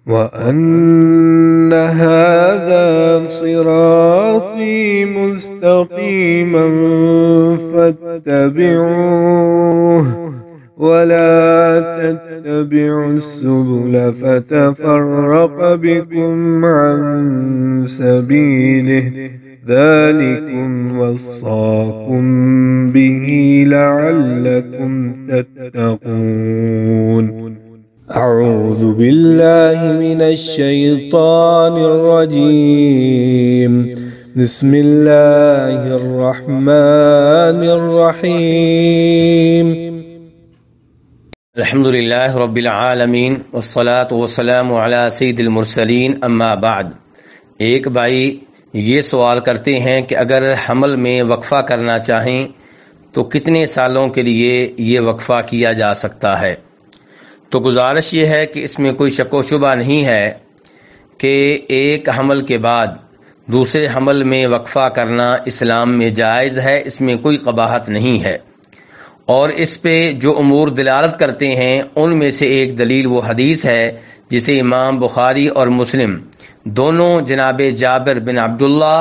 وأن هذا صراطي مستقيما فاتبعوه ولا تتبعوا السبل فتفرق بكم عن سبيله ذلكم وصاكم به لعلكم تتقون. أعوذ بالله من الشيطان الرجيم. بسم الله الرحمن الرحيم. الحمد للہ رب العالمین والصلاة والسلام علی سید المرسلین، اما بعد۔ ایک بھائی یہ سوال کرتے ہیں کہ اگر حمل میں وقفہ کرنا چاہیں تو کتنے سالوں کے لیے یہ وقفہ کیا جا سکتا ہے؟ تو گزارش یہ ہے کہ اس میں کوئی شک و شبہ نہیں ہے کہ ایک حمل کے بعد دوسرے حمل میں وقفہ کرنا اسلام میں جائز ہے، اس میں کوئی قباحت نہیں ہے، اور اس پہ جو امور دلالت کرتے ہیں ان میں سے ایک دلیل وہ حدیث ہے جسے امام بخاری اور مسلم دونوں جناب جابر بن عبداللہ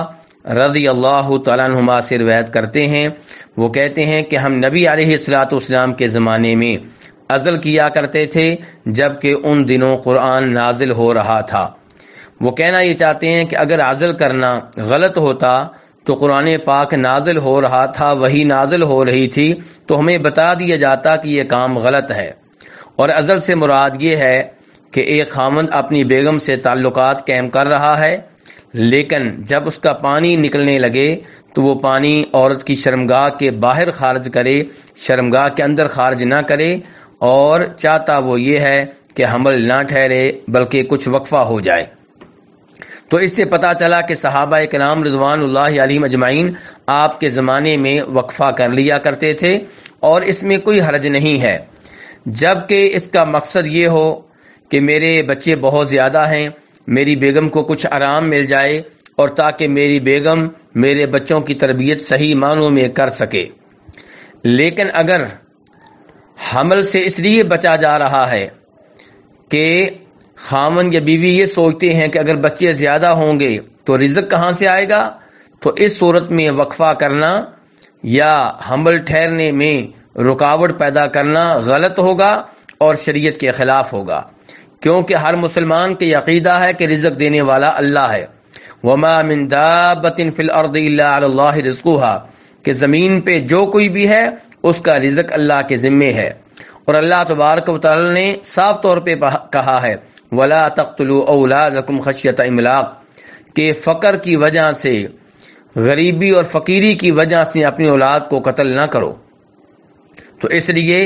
رضی اللہ تعالیٰ عنہما سے روایت کرتے ہیں۔ وہ کہتے ہیں کہ ہم نبی علیہ الصلوۃ والسلام کے زمانے میں عزل کیا کرتے تھے جبکہ ان دنوں قرآن نازل ہو رہا تھا۔ وہ کہنا یہ چاہتے ہیں کہ اگر عزل کرنا غلط ہوتا تو قرآن پاک نازل ہو رہا تھا، وہی نازل ہو رہی تھی، تو ہمیں بتا دیا جاتا کہ یہ کام غلط ہے۔ اور عزل سے مراد یہ ہے کہ ایک خاوند اپنی بیگم سے تعلقات قائم کر رہا ہے، لیکن جب اس کا پانی نکلنے لگے تو وہ پانی عورت کی شرمگاہ کے باہر خارج کرے، شرمگاہ کے اندر خارج نہ کرے، اور چاہتا وہ یہ ہے کہ حمل نہ ٹھہرے بلکہ کچھ وقفہ ہو جائے۔ تو اس سے پتہ چلا کہ صحابہ کرام رضوان اللہ علیہم اجمعین آپ کے زمانے میں وقفہ کر لیا کرتے تھے، اور اس میں کوئی حرج نہیں ہے، جبکہ اس کا مقصد یہ ہو کہ میرے بچے بہت زیادہ ہیں، میری بیگم کو کچھ آرام مل جائے، اور تاکہ میری بیگم میرے بچوں کی تربیت صحیح معنوں میں کر سکے۔ لیکن اگر حمل سے اس لیے بچا جا رہا ہے کہ خاوند یا بیوی یہ سوچتے ہیں کہ اگر بچے زیادہ ہوں گے تو رزق کہاں سے آئے گا، تو اس صورت میں وقفہ کرنا یا حمل ٹھہرنے میں رکاوٹ پیدا کرنا غلط ہوگا اور شریعت کے خلاف ہوگا، کیونکہ ہر مسلمان کا عقیدہ ہے کہ رزق دینے والا اللہ ہے۔ وَمَا مِن دَابَّةٍ فِي الْأَرْضِ إِلَّا عَلَى اللَّهِ رِزْقُهَا، کہ زمین پہ جو کوئی بھی ہے اس کا رزق اللہ کے ذمے ہے۔ اور اللہ تبارک و تعالی نے صاف طور پہ کہا ہے وَلَا تَقْتُلُوا أَوْلَادَكُمْ خَشْيَةَ إِمْلَاقٍ، کہ فقر کی وجہ سے، غریبی اور فقیری کی وجہ سے اپنی اولاد کو قتل نہ کرو۔ تو اس لیے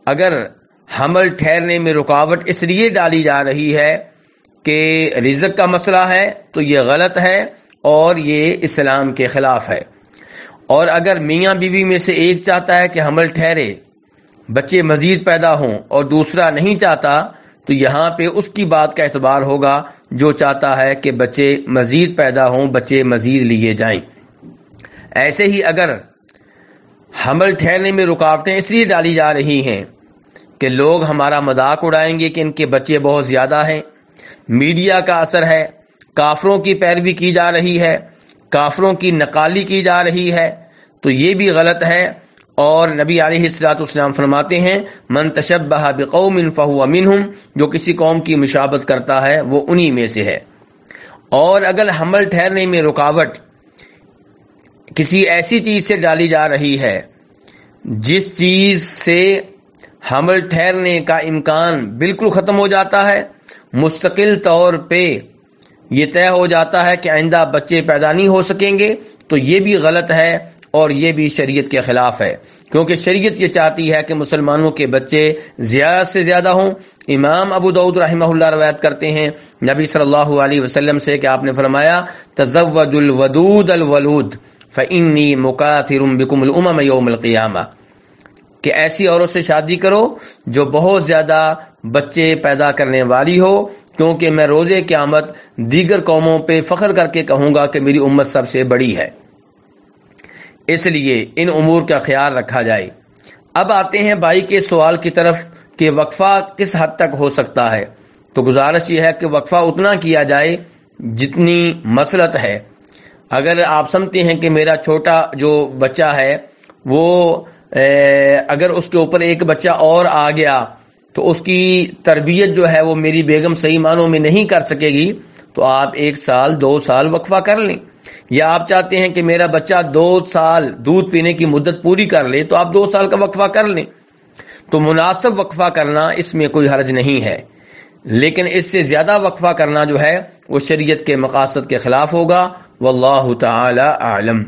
اگر حمل ٹھہرنے میں رکاوٹ اس لیے ڈالی جا رہی ہے کہ رزق کا مسئلہ ہے تو یہ غلط ہے اور یہ اسلام کے خلاف ہے۔ اور اگر میاں بیوی میں سے ایک چاہتا ہے کہ حمل ٹھہرے، بچے مزید پیدا ہوں، اور دوسرا نہیں چاہتا، تو یہاں پہ اس کی بات کا اعتبار ہوگا جو چاہتا ہے کہ بچے مزید پیدا ہوں، بچے مزید لیے جائیں۔ ایسے ہی اگر حمل ٹھہرنے میں رکاوٹیں اس لیے ڈالی جا رہی ہیں کہ لوگ ہمارا مذاق اڑائیں گے کہ ان کے بچے بہت زیادہ ہیں، میڈیا کا اثر ہے، کافروں کی پیروی کی جا رہی ہے، کافروں کی نقالی کی جا رہی ہے، تو یہ بھی غلط ہے۔ اور نبی علیہ الصلوۃ والسلام فرماتے ہیں من تشبہ بقوم فہو منہم، جو کسی قوم کی مشابہت کرتا ہے وہ انہی میں سے ہے۔ اور اگر حمل ٹھہرنے میں رکاوٹ کسی ایسی چیز سے ڈالی جا رہی ہے جس چیز سے حمل ٹھہرنے کا امکان بالکل ختم ہو جاتا ہے، مستقل طور پہ یہ طے ہو جاتا ہے کہ آئندہ بچے پیدا نہیں ہو سکیں گے، تو یہ بھی غلط ہے اور یہ بھی شریعت کے خلاف ہے، کیونکہ شریعت یہ چاہتی ہے کہ مسلمانوں کے بچے زیادہ سے زیادہ ہوں۔ امام ابو داؤد رحمہ اللہ روایت کرتے ہیں نبی صلی اللہ علیہ وسلم سے کہ آپ نے فرمایا تزوجوا الودود الولود فإنی مکاثر بکم الامم یوم القیامہ، کہ ایسی عورت سے شادی کرو جو بہت زیادہ بچے پیدا کرنے والی ہو، کیونکہ میں روز قیامت دیگر قوموں پہ فخر کر کے کہوں گا کہ میری امت سب سے بڑی ہے۔ اس لیے ان امور کا خیال رکھا جائے۔ اب آتے ہیں بھائی کے سوال کی طرف کہ وقفہ کس حد تک ہو سکتا ہے۔ تو گزارش یہ ہے کہ وقفہ اتنا کیا جائے جتنی مصلحت ہے۔ اگر آپ سمجھتے ہیں کہ میرا چھوٹا جو بچہ ہے وہ اگر اس کے اوپر ایک بچہ اور آ گیا تو اس کی تربیت جو ہے وہ میری بیگم صحیح معنوں میں نہیں کر سکے گی، تو آپ 1 سال 2 سال وقفہ کر لیں۔ یا آپ چاہتے ہیں کہ میرا بچہ 2 سال دودھ پینے کی مدت پوری کر لے تو آپ 2 سال کا وقفہ کر لیں۔ تو مناسب وقفہ کرنا اس میں کوئی حرج نہیں ہے، لیکن اس سے زیادہ وقفہ کرنا جو ہے وہ شریعت کے مقاصد کے خلاف ہوگا۔ واللہ تعالی اعلم۔